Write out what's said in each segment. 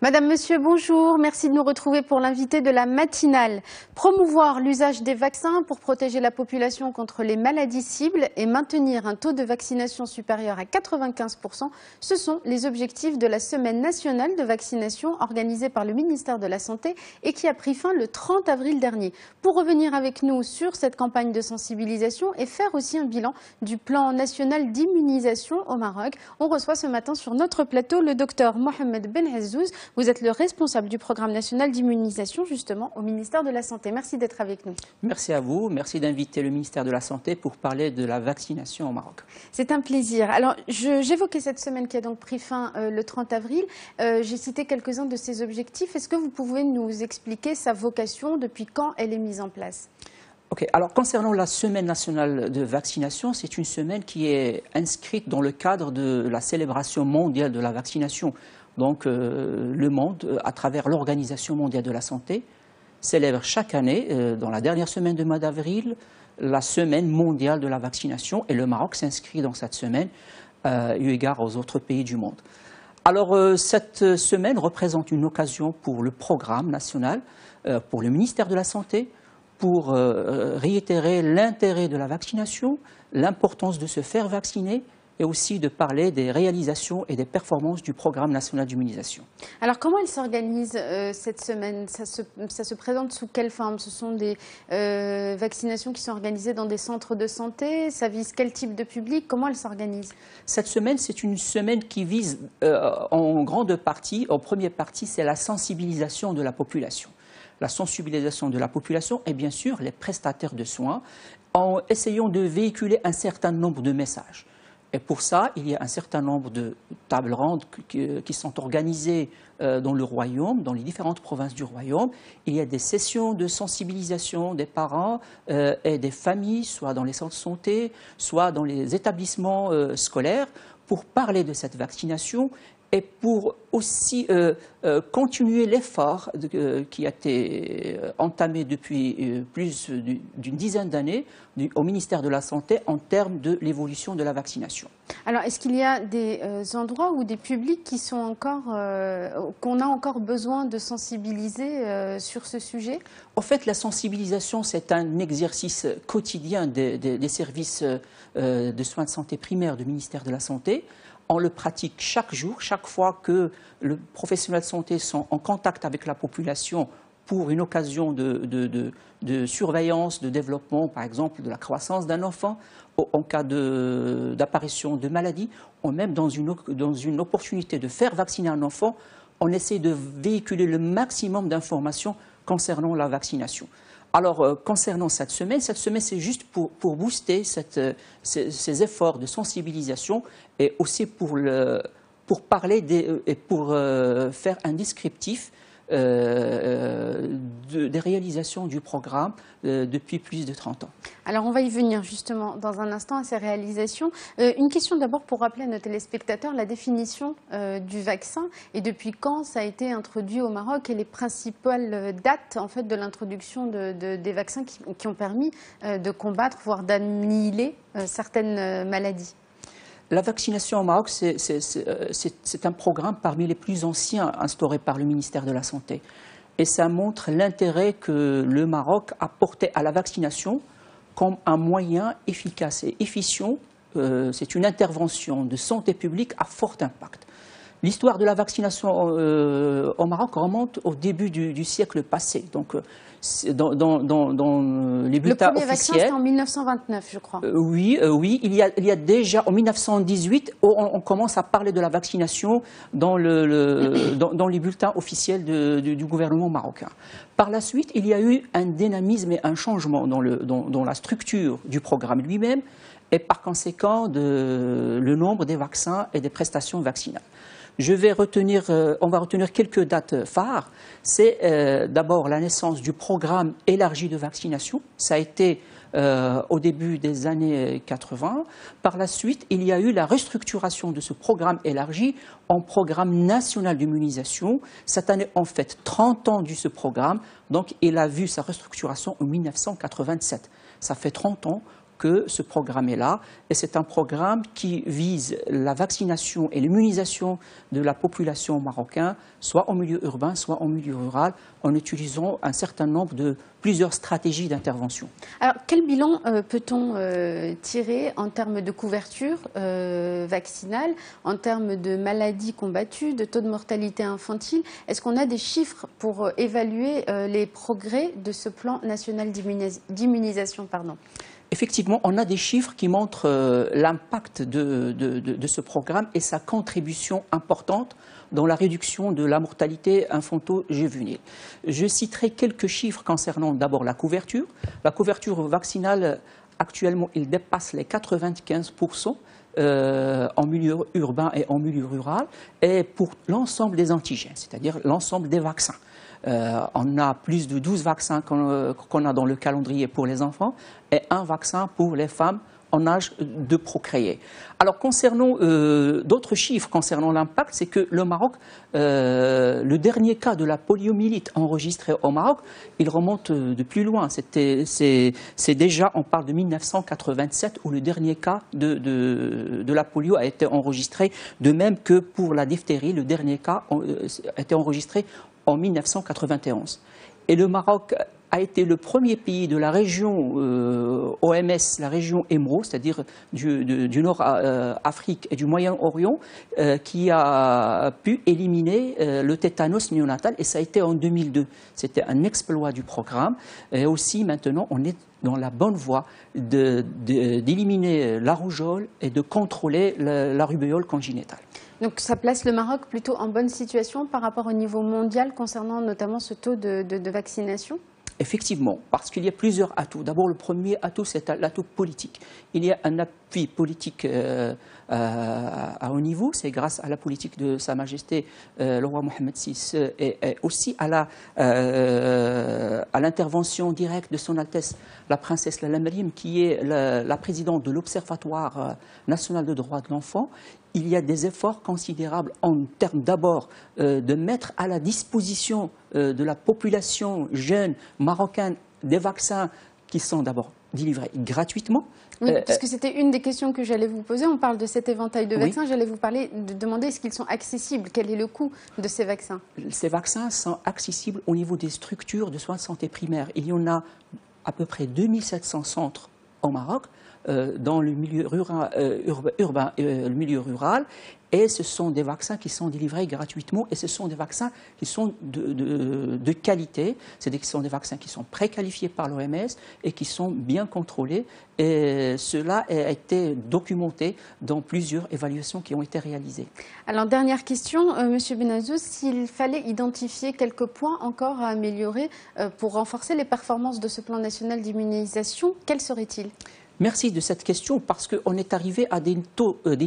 Madame, Monsieur, bonjour. Merci de nous retrouver pour l'invité de la matinale. Promouvoir l'usage des vaccins pour protéger la population contre les maladies cibles et maintenir un taux de vaccination supérieur à 95%, ce sont les objectifs de la Semaine nationale de vaccination organisée par le ministère de la Santé et qui a pris fin le 30 avril dernier. Pour revenir avec nous sur cette campagne de sensibilisation et faire aussi un bilan du plan national d'immunisation au Maroc, on reçoit ce matin sur notre plateau le docteur Mohamed Benazzouz. Vous êtes le responsable du programme national d'immunisation, justement, au ministère de la Santé. Merci d'être avec nous. Merci à vous. Merci d'inviter le ministère de la Santé pour parler de la vaccination au Maroc. C'est un plaisir. Alors, j'évoquais cette semaine qui a donc pris fin le 30 avril. J'ai cité quelques-uns de ses objectifs. Est-ce que vous pouvez nous expliquer sa vocation, depuis quand elle est mise en place ? Ok. Alors, concernant la Semaine nationale de vaccination, c'est une semaine qui est inscrite dans le cadre de la célébration mondiale de la vaccination. Donc, le monde, à travers l'Organisation mondiale de la santé, célèbre chaque année, dans la dernière semaine de mois d'avril, la semaine mondiale de la vaccination. Et le Maroc s'inscrit dans cette semaine, eu égard aux autres pays du monde. Alors, cette semaine représente une occasion pour le programme national, pour le ministère de la Santé, pour réitérer l'intérêt de la vaccination, l'importance de se faire vacciner, et aussi de parler des réalisations et des performances du programme national d'immunisation. Alors comment elle s'organise cette semaine ? Ça se présente sous quelle forme ? Ce sont des vaccinations qui sont organisées dans des centres de santé ? Ça vise quel type de public ? Comment elle s'organise ? Cette semaine, c'est une semaine qui vise en grande partie, en première partie, c'est la sensibilisation de la population. La sensibilisation de la population et bien sûr les prestataires de soins en essayant de véhiculer un certain nombre de messages. Et pour ça, il y a un certain nombre de tables rondes qui sont organisées dans le royaume, dans les différentes provinces du royaume. Il y a des sessions de sensibilisation des parents et des familles, soit dans les centres de santé, soit dans les établissements scolaires, pour parler de cette vaccination et pour aussi continuer l'effort qui a été entamé depuis plus d'une dizaine d'années au ministère de la Santé en termes de l'évolution de la vaccination. Alors, est-ce qu'il y a des endroits ou des publics qui sont encore, qu'on a encore besoin de sensibiliser sur ce sujet ? En fait, la sensibilisation, c'est un exercice quotidien des services de soins de santé primaires du ministère de la Santé. On le pratique chaque jour, chaque fois que le professionnel de santé sont en contact avec la population pour une occasion de surveillance, de développement, par exemple, de la croissance d'un enfant, en cas d'apparition de maladie, ou même dans une opportunité de faire vacciner un enfant, on essaie de véhiculer le maximum d'informations concernant la vaccination. Alors, concernant cette semaine, c'est juste pour booster ces efforts de sensibilisation et aussi pour parler et pour faire un descriptif des réalisations du programme depuis plus de 30 ans. Alors on va y venir justement dans un instant à ces réalisations. Une question d'abord pour rappeler à nos téléspectateurs la définition du vaccin et depuis quand ça a été introduit au Maroc et les principales dates en fait, de l'introduction des vaccins qui ont permis de combattre, voire d'annihiler certaines maladies. La vaccination au Maroc, c'est un programme parmi les plus anciens instauré par le ministère de la Santé. Et ça montre l'intérêt que le Maroc a porté à la vaccination comme un moyen efficace et efficient. C'est une intervention de santé publique à fort impact. L'histoire de la vaccination au Maroc remonte au début du siècle passé. Donc, dans les bulletins officiels. Le premier vaccin, c'était en 1929, je crois. Oui, il y a déjà, en 1918, on commence à parler de la vaccination dans les bulletins officiels du gouvernement marocain. Par la suite, il y a eu un dynamisme et un changement dans la structure du programme lui-même et par conséquent le nombre des vaccins et des prestations vaccinales. On va retenir quelques dates phares. C'est d'abord la naissance du programme élargi de vaccination. Ça a été au début des années 80. Par la suite, il y a eu la restructuration de ce programme élargi en programme national d'immunisation. Cette année, on fête 30 ans de ce programme. Donc, il a vu sa restructuration en 1987. Ça fait 30 ans que ce programme est là. Et c'est un programme qui vise la vaccination et l'immunisation de la population marocaine, soit en milieu urbain, soit en milieu rural, en utilisant un certain nombre de plusieurs stratégies d'intervention. Alors, quel bilan peut-on tirer en termes de couverture vaccinale, en termes de maladies combattues, de taux de mortalité infantile? Est-ce qu'on a des chiffres pour évaluer les progrès de ce plan national d'immunisation? Effectivement, on a des chiffres qui montrent l'impact de ce programme et sa contribution importante dans la réduction de la mortalité infanto-juvénile. Je citerai quelques chiffres concernant d'abord la couverture. La couverture vaccinale, actuellement, il dépasse les 95% en milieu urbain et en milieu rural, et pour l'ensemble des antigènes, c'est-à-dire l'ensemble des vaccins. On a plus de 12 vaccins qu'on a dans le calendrier pour les enfants et un vaccin pour les femmes en âge de procréer. Alors, concernant d'autres chiffres concernant l'impact, c'est que le Maroc, le dernier cas de la poliomyélite enregistré au Maroc, il remonte de plus loin. C'est déjà, on parle de 1987, où le dernier cas de la polio a été enregistré, de même que pour la diphtérie, le dernier cas a été enregistré en 1991. Et le Maroc a été le premier pays de la région OMS, la région EMRO, c'est-à-dire du Nord-Afrique et du Moyen-Orient, qui a pu éliminer le tétanos néonatal, et ça a été en 2002. C'était un exploit du programme. Et aussi, maintenant, on est dans la bonne voie d'éliminer la rougeole et de contrôler la rubéole congénitale. Donc ça place le Maroc plutôt en bonne situation par rapport au niveau mondial concernant notamment ce taux de vaccination? Effectivement, parce qu'il y a plusieurs atouts. D'abord, le premier atout, c'est l'atout politique. Il y a un appui politique à haut niveau, c'est grâce à la politique de Sa Majesté le roi Mohammed VI et aussi à l'intervention directe de Son Altesse la princesse Lalla Meriem, qui est la présidente de l'Observatoire national de droits de l'enfant. Il y a des efforts considérables en termes d'abord de mettre à la disposition de la population jeune marocaine des vaccins qui sont d'abord délivrés gratuitement. Oui, parce que c'était une des questions que j'allais vous poser. On parle de cet éventail de vaccins. Oui. J'allais vous demander est-ce qu'ils sont accessibles? Quel est le coût de ces vaccins? Ces vaccins sont accessibles au niveau des structures de soins de santé primaire. Il y en a à peu près 2700 centres au Maroc, dans le milieu urbain et le milieu rural, et ce sont des vaccins qui sont délivrés gratuitement, et ce sont des vaccins qui sont de qualité, c'est-à-dire que ce sont des vaccins qui sont préqualifiés par l'OMS et qui sont bien contrôlés, et cela a été documenté dans plusieurs évaluations qui ont été réalisées. Alors, dernière question, Monsieur Benazous, s'il fallait identifier quelques points encore à améliorer pour renforcer les performances de ce plan national d'immunisation, quels seraient-ils? Merci de cette question, parce qu'on est arrivé à des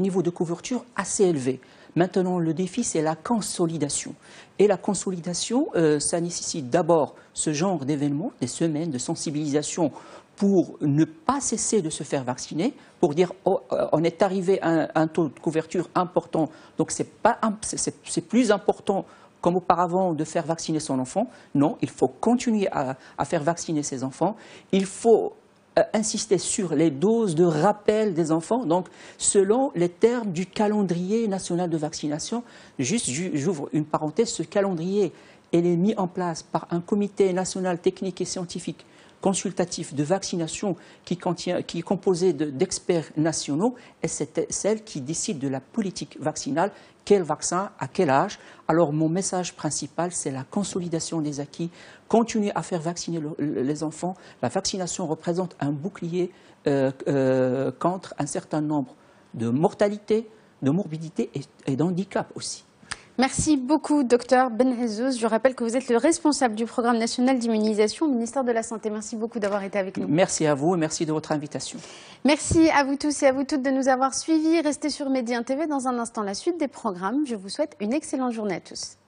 niveaux de couverture assez élevés. Maintenant, le défi, c'est la consolidation. Et la consolidation, ça nécessite d'abord ce genre d'événements, des semaines de sensibilisation pour ne pas cesser de se faire vacciner, pour dire oh, on est arrivé à un taux de couverture important, donc c'est plus important comme auparavant de faire vacciner son enfant. Non, il faut continuer à faire vacciner ses enfants. Il faut insister sur les doses de rappel des enfants, donc selon les termes du calendrier national de vaccination. Juste, j'ouvre une parenthèse, ce calendrier, il est mis en place par un comité national technique et scientifique consultatif de vaccination qui est composé d'experts nationaux, et c'est celle qui décide de la politique vaccinale, quel vaccin, à quel âge. Alors mon message principal, c'est la consolidation des acquis, continuer à faire vacciner les enfants. La vaccination représente un bouclier contre un certain nombre de mortalités, de morbidités et d'handicaps aussi. Merci beaucoup, Dr Benazous. Je rappelle que vous êtes le responsable du programme national d'immunisation au ministère de la Santé. Merci beaucoup d'avoir été avec nous. Merci à vous et merci de votre invitation. Merci à vous tous et à vous toutes de nous avoir suivis. Restez sur Medi 1 TV. Dans un instant, la suite des programmes. Je vous souhaite une excellente journée à tous.